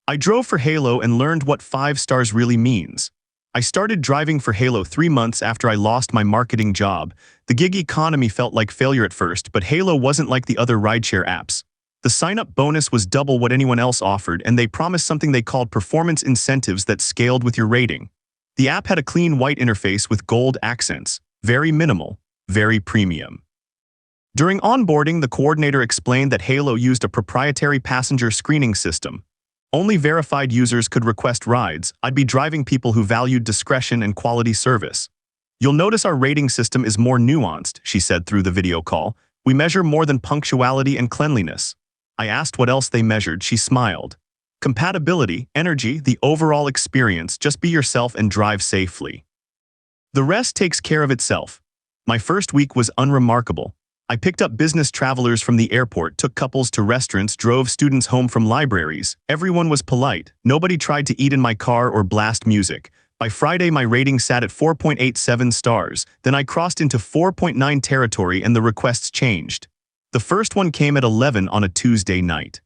I drove for Halo and learned what 5 stars really means. I started driving for Halo 3 months after I lost my marketing job. The gig economy felt like failure at first, but Halo wasn't like the other rideshare apps. The sign-up bonus was double what anyone else offered, and they promised something they called performance incentives that scaled with your rating. The app had a clean white interface with gold accents. Very minimal, very premium. During onboarding, the coordinator explained that Halo used a proprietary passenger screening system. Only verified users could request rides. I'd be driving people who valued discretion and quality service. You'll notice our rating system is more nuanced, she said through the video call. We measure more than punctuality and cleanliness. I asked what else they measured. She smiled. Compatibility, energy, the overall experience. Just be yourself and drive safely. The rest takes care of itself. My first week was unremarkable. I picked up business travelers from the airport, took couples to restaurants, drove students home from libraries. Everyone was polite. Nobody tried to eat in my car or blast music. By Friday, my rating sat at 4.87 stars. Then I crossed into 4.9 territory and the requests changed. The first one came at 11 on a Tuesday night.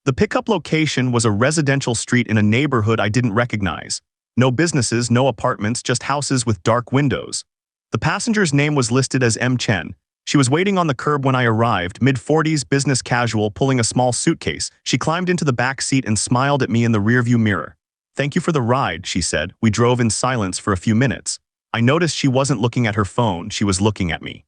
The pickup location was a residential street in a neighborhood I didn't recognize. No businesses, no apartments, just houses with dark windows. The passenger's name was listed as M. Chen. She was waiting on the curb when I arrived, mid-40s, business casual, pulling a small suitcase. She climbed into the back seat and smiled at me in the rearview mirror. "Thank you for the ride," she said. We drove in silence for a few minutes. I noticed she wasn't looking at her phone, she was looking at me.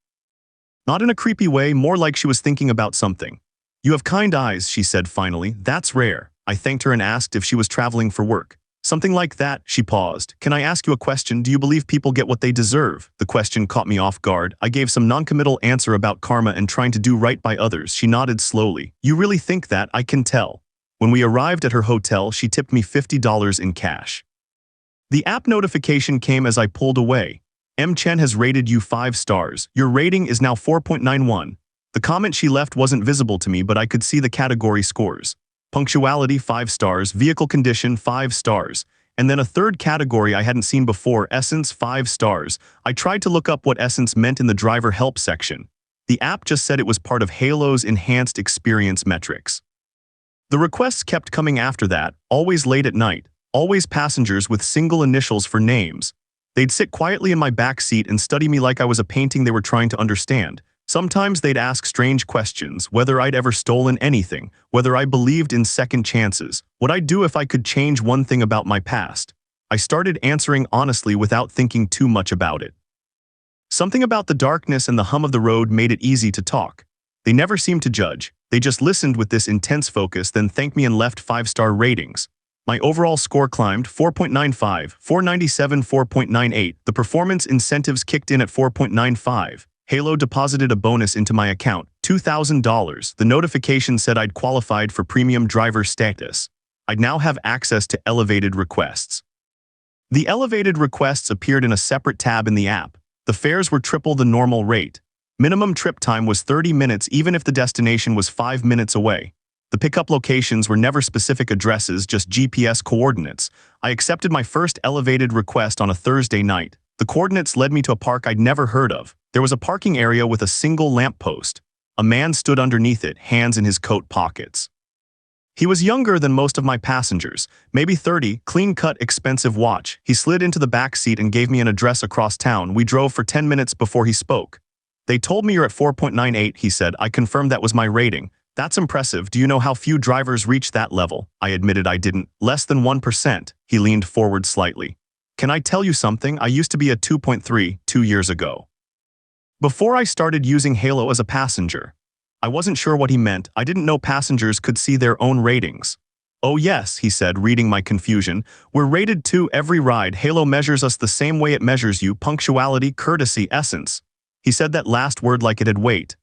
Not in a creepy way, more like she was thinking about something. "You have kind eyes," she said finally. "That's rare." I thanked her and asked if she was traveling for work. "Something like that," she paused. "Can I ask you a question? Do you believe people get what they deserve?" The question caught me off guard. I gave some noncommittal answer about karma and trying to do right by others. She nodded slowly. "You really think that? I can tell." When we arrived at her hotel, she tipped me $50 in cash. The app notification came as I pulled away. "M. Chen has rated you 5 stars. Your rating is now 4.91. The comment she left wasn't visible to me, but I could see the category scores. Punctuality 5 stars, vehicle condition 5 stars, and then a third category I hadn't seen before, essence 5 stars. I tried to look up what essence meant in the driver help section. The app just said it was part of Halo's enhanced experience metrics. The requests kept coming after that, always late at night, always passengers with single initials for names. They'd sit quietly in my back seat and study me like I was a painting they were trying to understand. Sometimes they'd ask strange questions, whether I'd ever stolen anything, whether I believed in second chances, what I'd do if I could change one thing about my past. I started answering honestly without thinking too much about it. Something about the darkness and the hum of the road made it easy to talk. They never seemed to judge. They just listened with this intense focus, then thanked me and left 5-star ratings. My overall score climbed 4.95, 497, 4.98. The performance incentives kicked in at 4.95. Halo deposited a bonus into my account, $2,000. The notification said I'd qualified for premium driver status. I'd now have access to elevated requests. The elevated requests appeared in a separate tab in the app. The fares were triple the normal rate. Minimum trip time was 30 minutes even if the destination was 5 minutes away. The pickup locations were never specific addresses, just GPS coordinates. I accepted my first elevated request on a Thursday night. The coordinates led me to a park I'd never heard of. There was a parking area with a single lamppost. A man stood underneath it, hands in his coat pockets. He was younger than most of my passengers, maybe 30, clean-cut, expensive watch. He slid into the back seat and gave me an address across town. We drove for 10 minutes before he spoke. "They told me you're at 4.98, he said. I confirmed that was my rating. "That's impressive. Do you know how few drivers reach that level?" I admitted I didn't. "Less than 1%. He leaned forward slightly. "Can I tell you something? I used to be a 2.3 2 years ago. Before I started using Halo as a passenger." I wasn't sure what he meant. I didn't know passengers could see their own ratings. "Oh yes," he said, reading my confusion. "We're rated 2 every ride. Halo measures us the same way it measures you, punctuality, courtesy, essence." He said that last word like it had weight.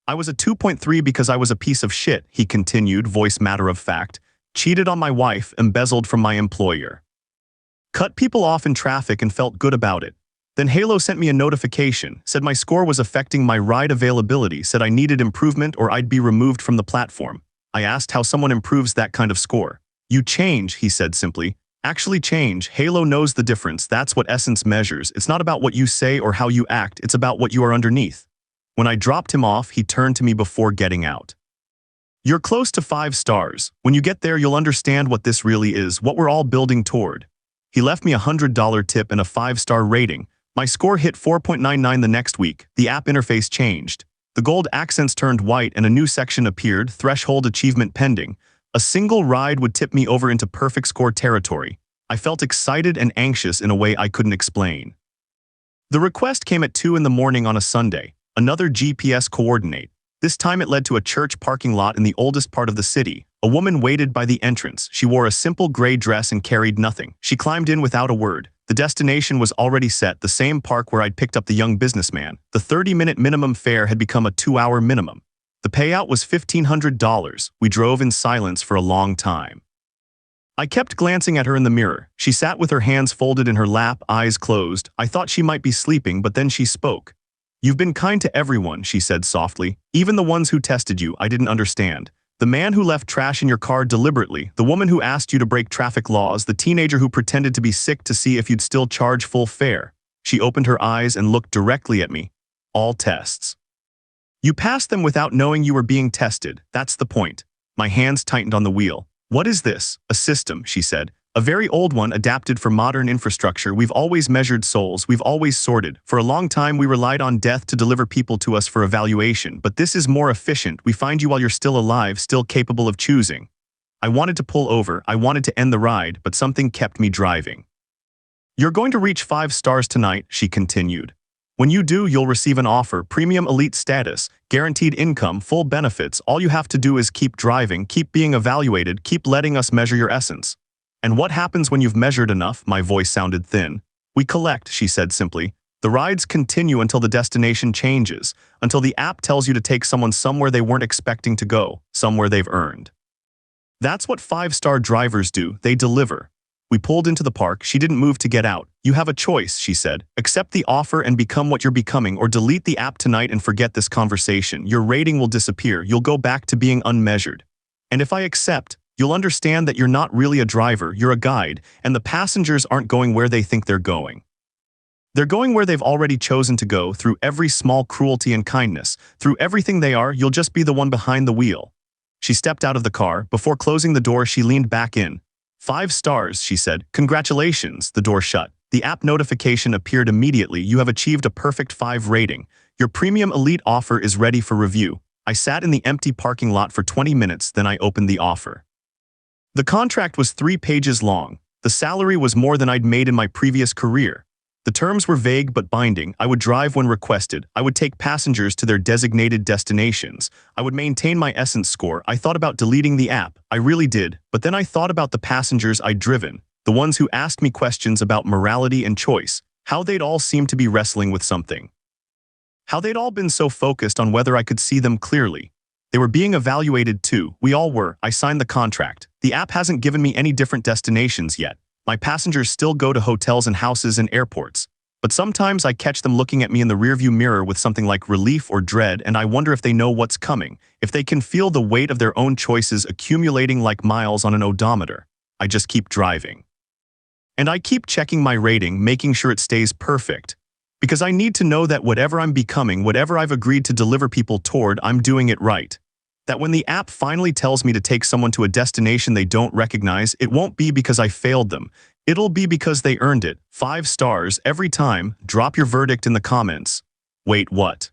"I was a 2.3 because I was a piece of shit," he continued, voice matter of fact. "Cheated on my wife, embezzled from my employer. Cut people off in traffic and felt good about it. Then Halo sent me a notification, said my score was affecting my ride availability, said I needed improvement or I'd be removed from the platform. I asked how someone improves that kind of score. "You change," he said simply. "Actually change. Halo knows the difference. That's what essence measures. It's not about what you say or how you act. It's about what you are underneath." When I dropped him off, he turned to me before getting out. You're close to 5 stars. When you get there, you'll understand what this really is, what we're all building toward. He left me a $100 tip and a 5-star rating. My score hit 4.99 the next week. The app interface changed. The gold accents turned white and a new section appeared, threshold achievement pending. A single ride would tip me over into perfect score territory. I felt excited and anxious in a way I couldn't explain. The request came at 2 in the morning on a Sunday. Another GPS coordinate. This time it led to a church parking lot in the oldest part of the city. A woman waited by the entrance. She wore a simple gray dress and carried nothing. She climbed in without a word. The destination was already set, the same park where I'd picked up the young businessman. The 30-minute minimum fare had become a 2-hour minimum. The payout was $1,500. We drove in silence for a long time. I kept glancing at her in the mirror. She sat with her hands folded in her lap, eyes closed. I thought she might be sleeping, but then she spoke. "You've been kind to everyone," she said softly. "Even the ones who tested you, I didn't understand. The man who left trash in your car deliberately, the woman who asked you to break traffic laws, the teenager who pretended to be sick to see if you'd still charge full fare." She opened her eyes and looked directly at me. "All tests. You passed them without knowing you were being tested. That's the point." My hands tightened on the wheel. "What is this?" "A system," she said. "A very old one adapted for modern infrastructure. We've always measured souls. We've always sorted. For a long time, we relied on death to deliver people to us for evaluation. But this is more efficient. We find you while you're still alive, still capable of choosing." I wanted to pull over. I wanted to end the ride, but something kept me driving. "You're going to reach 5 stars tonight," she continued. "When you do, you'll receive an offer, premium elite status, guaranteed income, full benefits. All you have to do is keep driving, keep being evaluated, keep letting us measure your essence." "And what happens when you've measured enough?" My voice sounded thin. "We collect," she said simply. "The rides continue until the destination changes, until the app tells you to take someone somewhere they weren't expecting to go, somewhere they've earned." That's what 5-star drivers do. They deliver. We pulled into the park. She didn't move to get out. "You have a choice," she said. "Accept the offer and become what you're becoming, or delete the app tonight and forget this conversation. Your rating will disappear. You'll go back to being unmeasured. And if I accept, you'll understand that you're not really a driver, you're a guide, and the passengers aren't going where they think they're going. They're going where they've already chosen to go, through every small cruelty and kindness. Through everything they are, you'll just be the one behind the wheel." She stepped out of the car. Before closing the door, she leaned back in. "5 stars, she said. "Congratulations." The door shut. The app notification appeared immediately. "You have achieved a perfect 5 rating. Your premium elite offer is ready for review." I sat in the empty parking lot for 20 minutes, then I opened the offer. The contract was 3 pages long. The salary was more than I'd made in my previous career. The terms were vague but binding. I would drive when requested. I would take passengers to their designated destinations. I would maintain my essence score. I thought about deleting the app. I really did. But then I thought about the passengers I'd driven, the ones who asked me questions about morality and choice, how they'd all seemed to be wrestling with something. How they'd all been so focused on whether I could see them clearly. They were being evaluated too. We all were. I signed the contract. The app hasn't given me any different destinations yet. My passengers still go to hotels and houses and airports. But sometimes I catch them looking at me in the rearview mirror with something like relief or dread, and I wonder if they know what's coming, if they can feel the weight of their own choices accumulating like miles on an odometer. I just keep driving. And I keep checking my rating, making sure it stays perfect. Because I need to know that whatever I'm becoming, whatever I've agreed to deliver people toward, I'm doing it right. That when the app finally tells me to take someone to a destination they don't recognize, it won't be because I failed them. It'll be because they earned it. 5 stars every time. Drop your verdict in the comments. Wait, what?